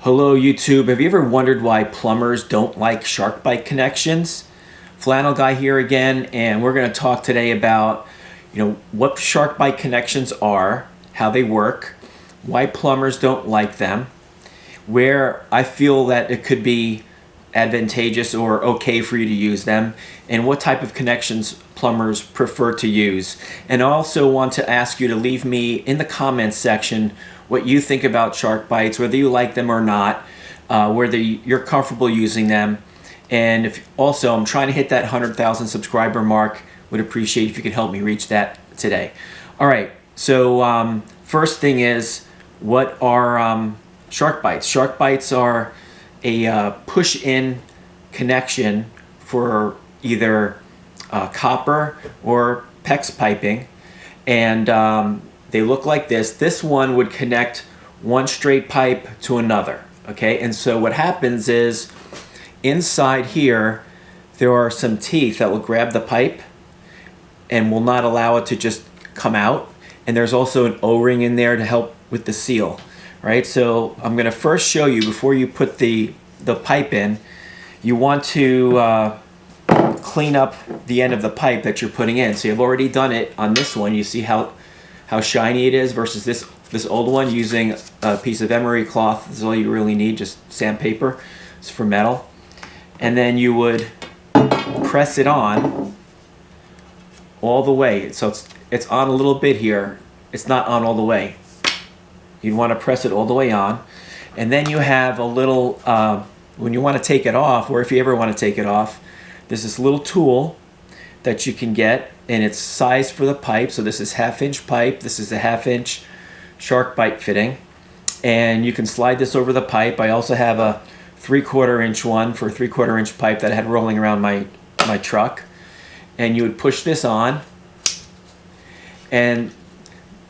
Hello YouTube, have you ever wondered why plumbers don't like SharkBite connections? Flannel Guy here again, and we're going to talk today about what SharkBite connections are, how they work, why plumbers don't like them, where I feel that it could be advantageous or okay for you to use them, and what type of connections plumbers prefer to use. And I also want to ask you to leave me in the comments section what you think about SharkBites, whether you like them or not, whether you're comfortable using them. And if also, I'm trying to hit that 100,000 subscriber mark. Would appreciate if you could help me reach that today. All right, so first thing is, what are SharkBites? SharkBites are a push-in connection for either copper or PEX piping, and they look like this. This one would connect one straight pipe to another, okay? And so what happens is, inside here, there are some teeth that will grab the pipe and will not allow it to just come out. And there's also an O-ring in there to help with the seal, right? So I'm gonna first show you, before you put the pipe in, you want to clean up the end of the pipe that you're putting in. So you've already done it on this one. You see how shiny it is versus this old one, using a piece of emery cloth. This is all you really need, just sandpaper. It's for metal. And then you would press it on all the way. So it's on a little bit here. It's not on all the way. You'd want to press it all the way on. And then you have a little, when you want to take it off, or if you ever want to take it off, there's this little tool that you can get, and it's sized for the pipe. So this is 1/2-inch pipe. This is a 1/2-inch SharkBite fitting, and you can slide this over the pipe. I also have a 3/4-inch one for a 3/4-inch pipe that I had rolling around my truck, and you would push this on, and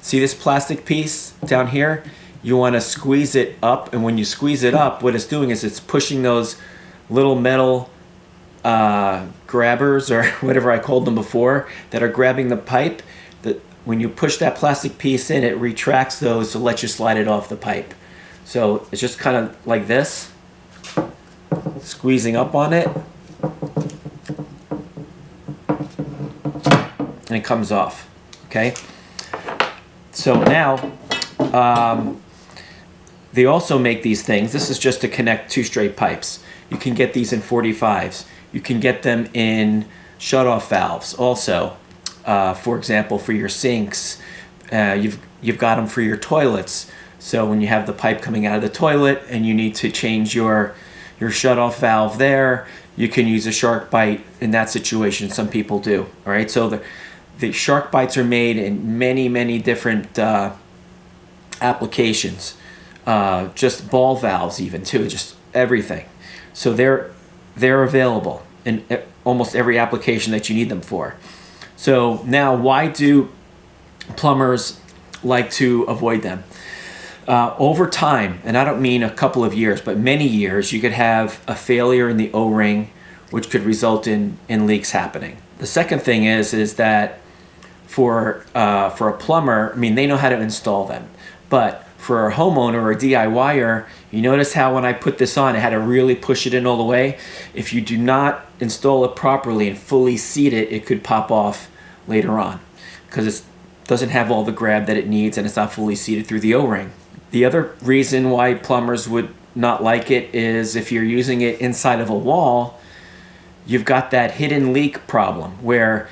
see this plastic piece down here? You want to squeeze it up, and when you squeeze it up, what it's doing is it's pushing those little metal grabbers, or whatever I called them before, that are grabbing the pipe. That when you push that plastic piece in, it retracts those to let you slide it off the pipe. So it's just kind of like this, squeezing up on it, and it comes off. Okay, so now they also make these things. This is just to connect two straight pipes. You can get these in 45s. You can get them in shut-off valves also. For example, for your sinks, you've got them for your toilets. So when you have the pipe coming out of the toilet and you need to change your shut-off valve there, you can use a SharkBite in that situation. Some people do. All right. So the SharkBites are made in many different applications. Just ball valves, even too. Just everything. So they're available in almost every application that you need them for. So now, why do plumbers like to avoid them? Over time, and I don't mean a couple of years, but many years, you could have a failure in the O-ring, which could result in leaks happening. The second thing is that for a plumber, I mean, they know how to install them, but for a homeowner or a DIYer, you notice how when I put this on, I had to really push it in all the way. If you do not install it properly and fully seat it, it could pop off later on because it doesn't have all the grab that it needs, and it's not fully seated through the O-ring. The other reason why plumbers would not like it is if you're using it inside of a wall, you've got that hidden leak problem where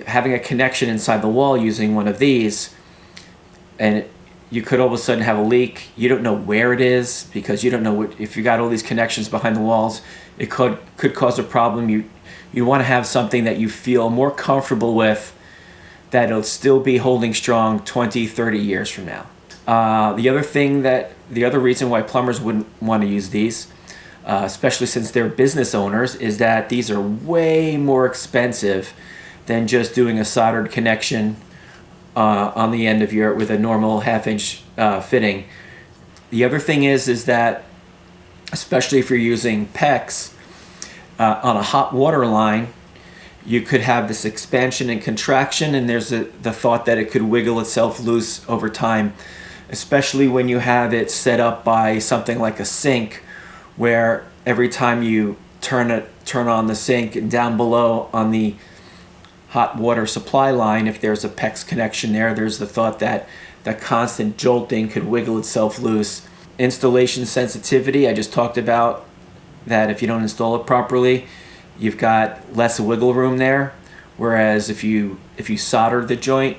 having a connection inside the wall using one of these, and you could all of a sudden have a leak. You don't know where it is because you don't know if you got all these connections behind the walls. It could cause a problem. You want to have something that you feel more comfortable with, that it'll still be holding strong 20, 30 years from now. The other reason why plumbers wouldn't want to use these, especially since they're business owners, is that these are way more expensive than just doing a soldered connection on the end of with a normal 1/2-inch fitting. The other thing is that, especially if you're using PEX on a hot water line, you could have this expansion and contraction, and there's the thought that it could wiggle itself loose over time. especially when you have it set up by something like a sink, where every time you turn on the sink, and down below on the hot water supply line, if there's a PEX connection there, there's the thought that the constant jolting could wiggle itself loose. Installation sensitivity, I just talked about that. If you don't install it properly, you've got less wiggle room there, whereas if you solder the joint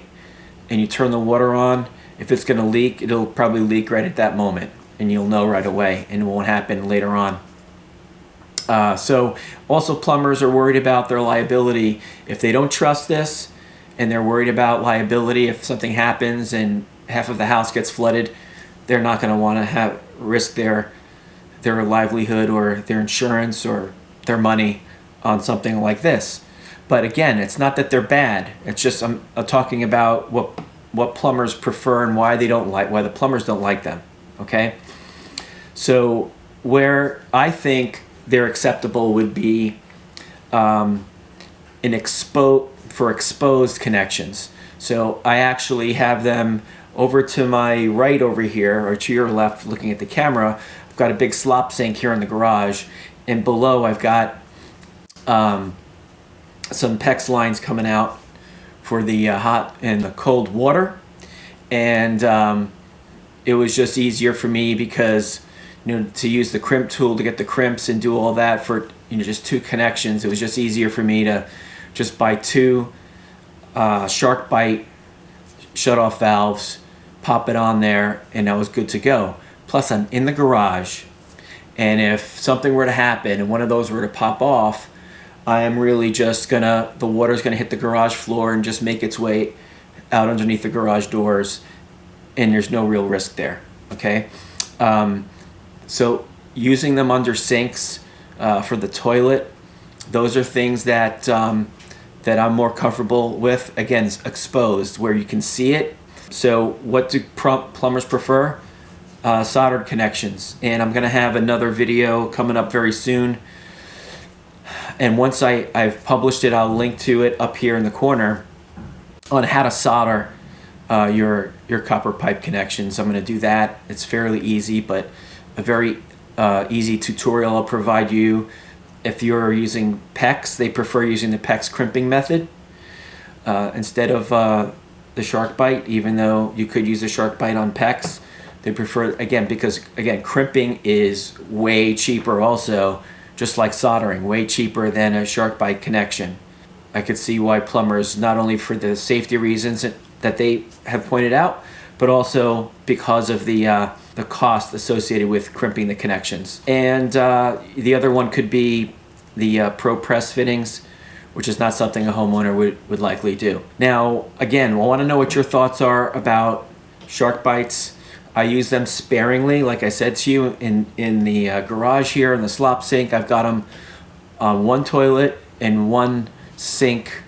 and you turn the water on, if it's going to leak, it'll probably leak right at that moment, and you'll know right away, and it won't happen later on. So also, plumbers are worried about their liability. If they don't trust this and they're worried about liability, if something happens and half of the house gets flooded, they're not going to want to risk their livelihood or their insurance or their money on something like this. But again, it's not that they're bad. It's just I'm talking about what plumbers prefer and why the plumbers don't like them. Okay, so where I think they're acceptable would be for exposed connections. So I actually have them over to my right over here, or to your left looking at the camera. I've got a big slop sink here in the garage, and below I've got some PEX lines coming out for the hot and the cold water. And it was just easier for me because, to use the crimp tool to get the crimps and do all that for, just two connections. It was just easier for me to just buy two SharkBite shut-off valves, pop it on there, and I was good to go. Plus, I'm in the garage, and if something were to happen and one of those were to pop off, I am really just the water's gonna hit the garage floor and just make its way out underneath the garage doors, and there's no real risk there, okay? So using them under sinks for the toilet, those are things that that I'm more comfortable with. Again, it's exposed where you can see it. So what do plumbers prefer? Soldered connections. And I'm gonna have another video coming up very soon. And once I've published it, I'll link to it up here in the corner on how to solder your copper pipe connections. I'm gonna do that. It's fairly easy, but a very easy tutorial I'll provide you. If you're using PEX, they prefer using the PEX crimping method instead of the SharkBite, even though you could use a SharkBite on PEX. They prefer, because crimping is way cheaper also, just like soldering, way cheaper than a SharkBite connection. I could see why plumbers, not only for the safety reasons that they have pointed out, but also because of the cost associated with crimping the connections. And the other one could be the Pro Press fittings, which is not something a homeowner would likely do. Now, again, I want to know what your thoughts are about SharkBites. I use them sparingly, like I said to you, in the garage here, in the slop sink. I've got them on one toilet and one sink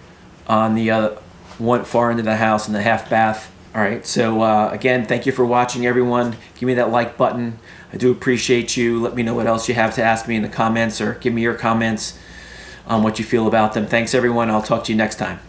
on the one far into the house in the half bath. All right, so again, thank you for watching, everyone. Give me that like button. I do appreciate you. Let me know what else you have to ask me in the comments, or give me your comments on what you feel about them. Thanks, everyone. I'll talk to you next time.